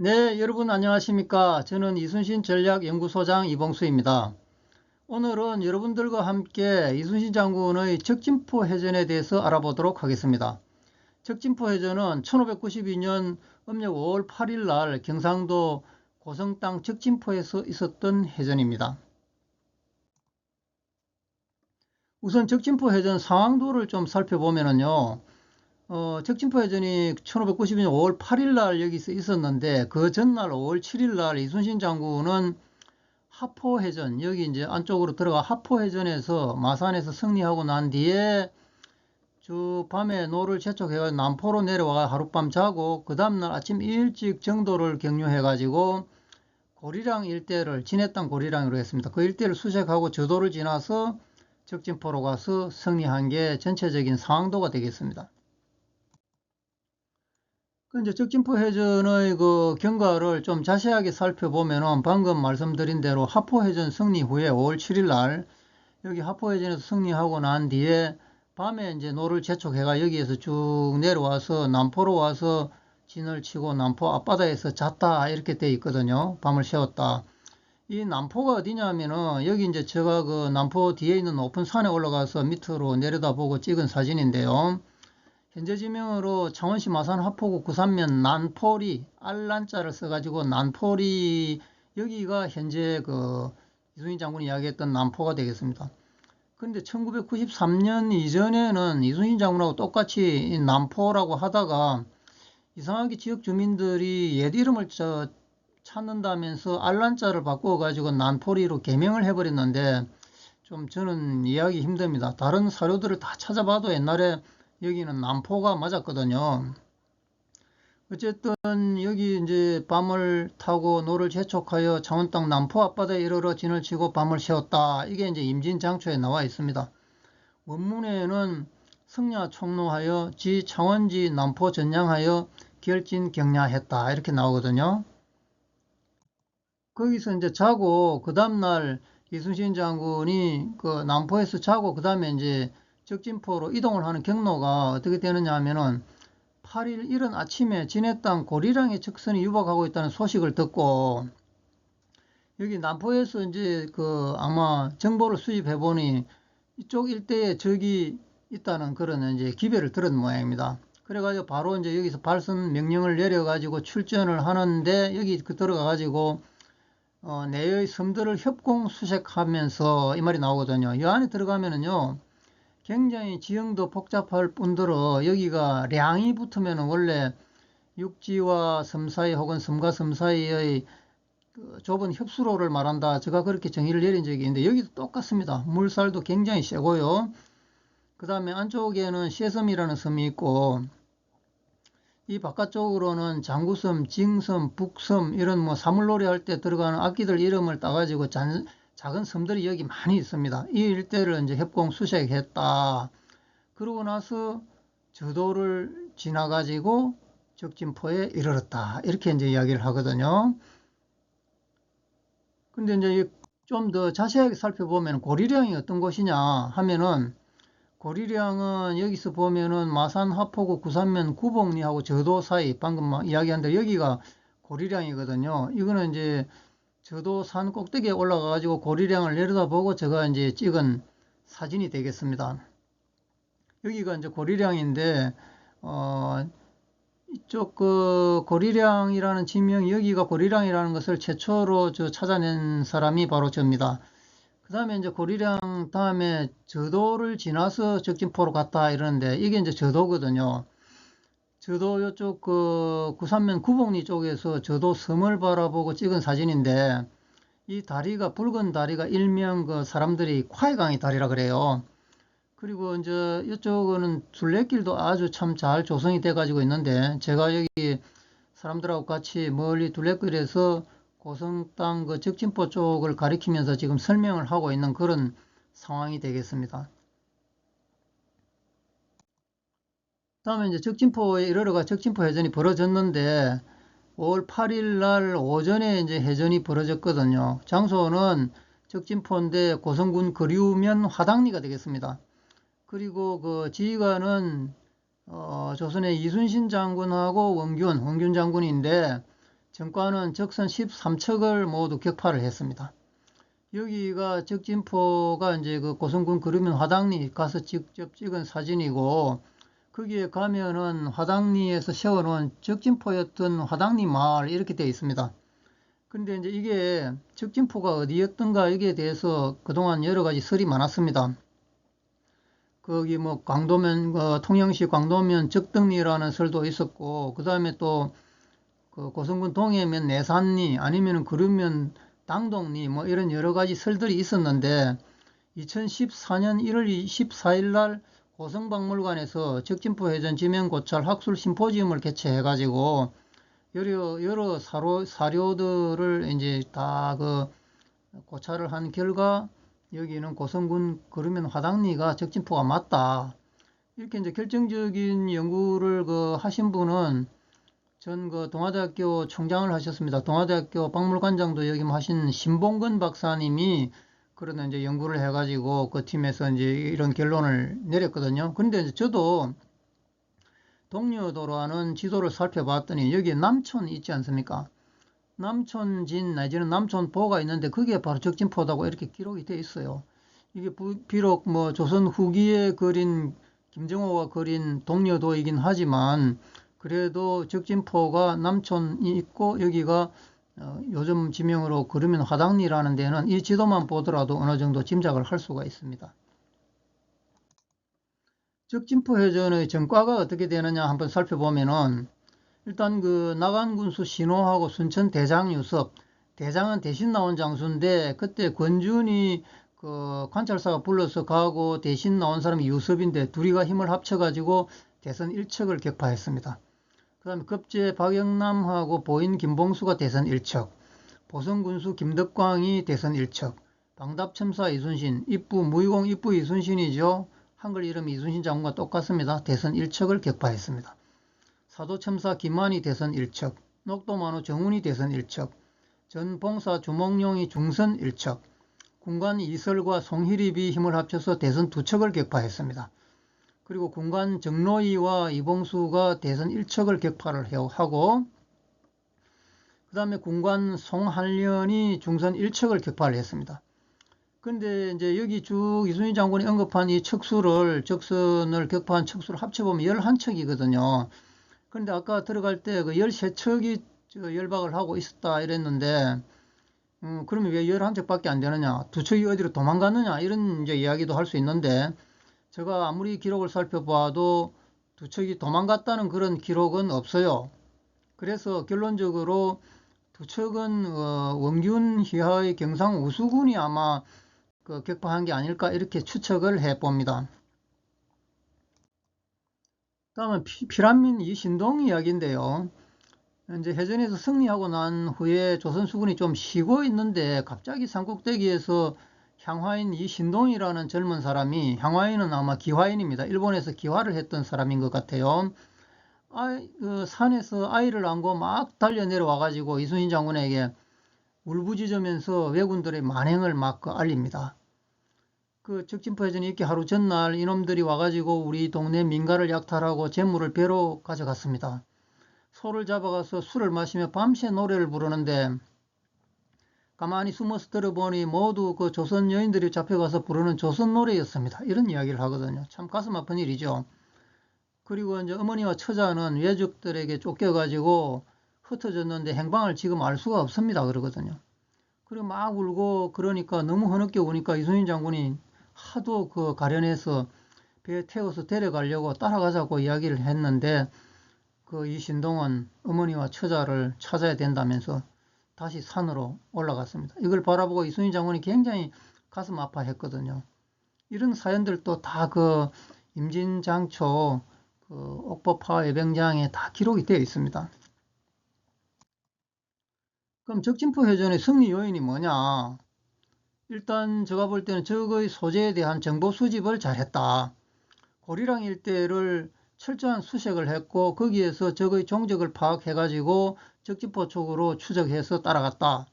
네, 여러분 안녕하십니까? 저는 이순신 전략연구소장 이봉수입니다. 오늘은 여러분들과 함께 이순신 장군의 적진포 해전에 대해서 알아보도록 하겠습니다. 적진포 해전은 1592년 음력 5월 8일 날 경상도 고성 땅 적진포에서 있었던 해전입니다. 우선 적진포 해전 상황도를 좀 살펴보면요. 적진포 해전이 1592년 5월 8일 날 여기서 있었는데 그 전날 5월 7일 날 이순신 장군은 하포해전, 여기 이제 안쪽으로 들어가 하포해전에서 마산에서 승리하고 난 뒤에 주 밤에 노를 재촉해가지고 남포로 내려와 하룻밤 자고 그 다음날 아침 일찍 정도를 경유해가지고 고리랑 일대를 진해땅 고리랑으로 했습니다. 그 일대를 수색하고 저도를 지나서 적진포로 가서 승리한 게 전체적인 상황도가 되겠습니다. 이제 적진포 해전의 그 경과를 좀 자세하게 살펴보면은 방금 말씀드린 대로 하포해전 승리 후에 5월 7일 날 여기 하포해전에서 승리하고 난 뒤에 밤에 이제 노를 재촉해가 여기에서 쭉 내려와서 남포로 와서 진을 치고 남포 앞바다에서 잤다 이렇게 돼 있거든요. 밤을 새웠다. 이 남포가 어디냐면은 여기 이제 제가 그 남포 뒤에 있는 높은 산에 올라가서 밑으로 내려다보고 찍은 사진인데요. 현재 지명으로 창원시 마산 하포구 구산면 난포리 알란자를 써가지고 난포리 여기가 현재 그 이순신 장군이 이야기했던 난포가 되겠습니다. 그런데 1993년 이전에는 이순신 장군하고 똑같이 난포라고 하다가 이상하게 지역 주민들이 옛 이름을 찾는다면서 알란자를 바꾸어가지고 난포리로 개명을 해버렸는데 좀 저는 이해하기 힘듭니다. 다른 사료들을 다 찾아봐도 옛날에 여기는 남포가 맞았거든요. 어쨌든 여기 이제 밤을 타고 노를 재촉하여 창원 땅 남포 앞바다에 이르러 진을 치고 밤을 새웠다. 이게 이제 임진장초에 나와 있습니다. 원문에는 승야 총로하여 지 창원지 남포 전량하여 결진 경야했다. 이렇게 나오거든요. 거기서 이제 자고 그 다음날 이순신 장군이 그 남포에서 자고 그 다음에 이제 적진포로 이동을 하는 경로가 어떻게 되느냐 하면은 8일 이른 아침에 진해땅 고리랑의 적선이 유박하고 있다는 소식을 듣고 여기 남포에서 이제 그 아마 정보를 수집해 보니 이쪽 일대에 적이 있다는 그런 이제 기배를 들은 모양입니다. 그래가지고 바로 이제 여기서 발선 명령을 내려가지고 출전을 하는데 여기 들어가가지고 내의 섬들을 협공 수색하면서 이 말이 나오거든요. 이 안에 들어가면은요. 굉장히 지형도 복잡할 뿐더러 여기가 량이 붙으면 원래 육지와 섬 사이 혹은 섬과 섬 사이의 그 좁은 협수로를 말한다. 제가 그렇게 정의를 내린 적이 있는데 여기도 똑같습니다. 물살도 굉장히 세고요. 그 다음에 안쪽에는 셰섬이라는 섬이 있고 이 바깥쪽으로는 장구섬, 징섬, 북섬 이런 뭐 사물놀이 할 때 들어가는 악기들 이름을 따가지고 작은 섬들이 여기 많이 있습니다. 이 일대를 이제 협공 수색했다. 그러고 나서 저도를 지나가지고 적진포에 이르렀다. 이렇게 이제 이야기를 하거든요. 근데 이제 좀 더 자세하게 살펴보면 고리량이 어떤 곳이냐 하면은 고리량은 여기서 보면은 마산 하포구 구산면 구봉리하고 저도 사이 방금 이야기한 대로 여기가 고리량이거든요. 이거는 이제 저도 산 꼭대기에 올라가 가지고 고리량을 내려다보고 제가 이제 찍은 사진이 되겠습니다. 여기가 이제 고리량인데 이쪽 그 고리량이라는 지명이 여기가 고리량이라는 것을 최초로 찾아낸 사람이 바로 저입니다. 그 다음에 이제 고리량 다음에 저도를 지나서 적진포로 갔다 이러는데 이게 이제 저도거든요. 저도 이쪽 그 구산면 구봉리 쪽에서 저도 섬을 바라보고 찍은 사진인데 이 다리가 붉은 다리가 일명 그 사람들이 콰이강이 다리라 그래요. 그리고 이제 이쪽은 둘레길도 아주 참 잘 조성이 돼 가지고 있는데 제가 여기 사람들하고 같이 멀리 둘레길에서 고성 땅 그 적진포 쪽을 가리키면서 지금 설명을 하고 있는 그런 상황이 되겠습니다. 다음에 이제 적진포에 이르러가 적진포 해전이 벌어졌는데 5월 8일 날 오전에 이제 해전이 벌어졌거든요. 장소는 적진포인데 고성군 거류면 화당리가 되겠습니다. 그리고 그 지휘관은 조선의 이순신 장군하고 원균 장군인데 정과는 적선 13척을 모두 격파를 했습니다. 여기가 적진포가 이제 그 고성군 그루면 화당리 가서 직접 찍은 사진이고, 거기에 가면은 화당리에서 세워놓은 적진포였던 화당리 마을 이렇게 되어 있습니다. 근데 이제 이게 적진포가 어디였던가 여기에 대해서 그동안 여러 가지 설이 많았습니다. 거기 뭐 광도면, 통영시 광도면 적등리라는 설도 있었고, 그 다음에 또 그 고성군 동해면 내산리 아니면 그루면 당동리 뭐 이런 여러 가지 설들이 있었는데, 2014년 1월 24일 날 고성박물관에서 적진포 해전 지명 고찰 학술 심포지움을 개최해가지고 여러 사료들을 이제 다 그 고찰을 한 결과 여기는 고성군 그루면 화당리가 적진포가 맞다. 이렇게 이제 결정적인 연구를 하신 분은 전 동아대학교 총장을 하셨습니다. 동아대학교 박물관장도 역임하신 신봉근 박사님이 그런 이제 연구를 해가지고 그 팀에서 이제 이런 결론을 내렸거든요. 그런데 이제 저도 동료도라는 지도를 살펴봤더니 여기에 남촌이 있지 않습니까? 남촌진 내지는 남촌보가 있는데 그게 바로 적진포다고 이렇게 기록이 되어 있어요. 이게 비록 뭐 조선 후기에 그린 김정호가 그린 동료도이긴 하지만 그래도 적진포가 남촌이 있고 여기가 요즘 지명으로 그루면 화당리라는 데는 이 지도만 보더라도 어느 정도 짐작을 할 수가 있습니다. 적진포 해전의 전과가 어떻게 되느냐 한번 살펴보면은 일단 그 나간군수 신호하고 순천 대장 유섭, 대장은 대신 나온 장수인데 그때 권준이 그 관찰사가 불러서 가고 대신 나온 사람이 유섭인데 둘이가 힘을 합쳐가지고 대선 1척을 격파했습니다. 그 다음에 급제 박영남하고 보인 김봉수가 대선 1척, 보성군수 김덕광이 대선 1척, 방답첨사 이순신, 무의공 입부 이순신이죠. 한글 이름 이순신 장군과 똑같습니다. 대선 1척을 격파했습니다. 사도첨사 김만이 대선 1척, 녹도만우 정훈이 대선 1척, 전봉사 주몽룡이 중선 1척, 군관 이설과 송희립이 힘을 합쳐서 대선 2척을 격파했습니다. 그리고 군관 정로이와 이봉수가 대선 1척을 격파를 하고 그 다음에 군관 송한련이 중선 1척을 격파를 했습니다. 근데 이제 여기 쭉 이순신 장군이 언급한 이 척수를 적선을 격파한 척수를 합쳐보면 11척이거든요. 근데 아까 들어갈 때 그 13척이 열박을 하고 있었다 이랬는데 그러면 왜 11척밖에 안 되느냐, 2척이 어디로 도망갔느냐 이런 이제 이야기도 할 수 있는데 제가 아무리 기록을 살펴봐도 2척이 도망갔다는 그런 기록은 없어요. 그래서 결론적으로 2척은 원균 희하의 경상 우수군이 아마 격파한 게 아닐까 이렇게 추측을 해봅니다. 다음은 피란민 이신동 이야기인데요. 이제 해전에서 승리하고 난 후에 조선 수군이 좀 쉬고 있는데 갑자기 산꼭대기에서 향화인 이신동이라는 젊은 사람이, 향화인은 아마 기화인입니다. 일본에서 기화를 했던 사람인 것 같아요. 산에서 아이를 안고 막 달려 내려와가지고 이순신 장군에게 울부짖으면서 왜군들의 만행을 막 알립니다. 그 적진포 해전이 있기 하루 전날 이놈들이 와가지고 우리 동네 민가를 약탈하고 재물을 배로 가져갔습니다. 소를 잡아가서 술을 마시며 밤새 노래를 부르는데 가만히 숨어서 들어보니 모두 그 조선 여인들이 잡혀가서 부르는 조선 노래였습니다. 이런 이야기를 하거든요. 참 가슴 아픈 일이죠. 그리고 이제 어머니와 처자는 외적들에게 쫓겨가지고 흩어졌는데 행방을 지금 알 수가 없습니다. 그러거든요. 그리고 막 울고 그러니까 너무 흐느껴 우니까 이순신 장군이 하도 가련해서 배에 태워서 데려가려고 따라가자고 이야기를 했는데 이신동은 어머니와 처자를 찾아야 된다면서 다시 산으로 올라갔습니다. 이걸 바라보고 이순신 장군이 굉장히 가슴 아파했거든요. 이런 사연들도 다 임진장초 옥법화 예병장에 다 기록이 되어 있습니다. 그럼 적진포 해전의 승리 요인이 뭐냐? 일단 제가 볼 때는 적의 소재에 대한 정보 수집을 잘했다. 고리랑 일대를 철저한 수색을 했고 거기에서 적의 종적을 파악해가지고 적진포 쪽으로 추적해서 따라갔다.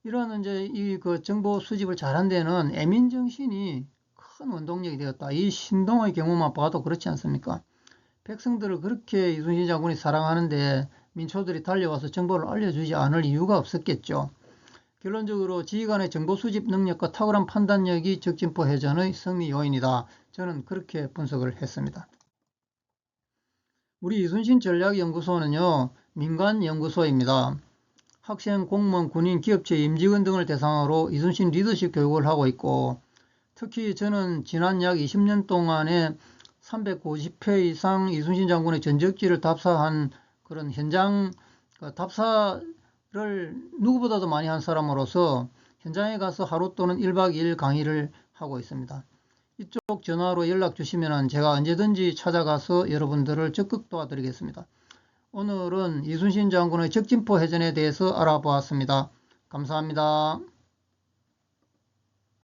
이런 이제 정보 수집을 잘한 데는 애민정신이 큰 원동력이 되었다. 이 신동의 경우만 봐도 그렇지 않습니까? 백성들을 그렇게 이순신 장군이 사랑하는데 민초들이 달려와서 정보를 알려주지 않을 이유가 없었겠죠. 결론적으로 지휘관의 정보 수집 능력과 탁월한 판단력이 적진포 해전의 승리 요인이다. 저는 그렇게 분석을 했습니다. 우리 이순신 전략연구소는요, 민간연구소입니다. 학생, 공무원, 군인, 기업체, 임직원 등을 대상으로 이순신 리더십 교육을 하고 있고, 특히 저는 지난 약 20년 동안에 350회 이상 이순신 장군의 전적지를 답사한 그런 현장 답사를 누구보다도 많이 한 사람으로서 현장에 가서 하루 또는 1박 2일 강의를 하고 있습니다. 이쪽 전화로 연락 주시면 제가 언제든지 찾아가서 여러분들을 적극 도와드리겠습니다. 오늘은 이순신 장군의 적진포 해전에 대해서 알아보았습니다. 감사합니다.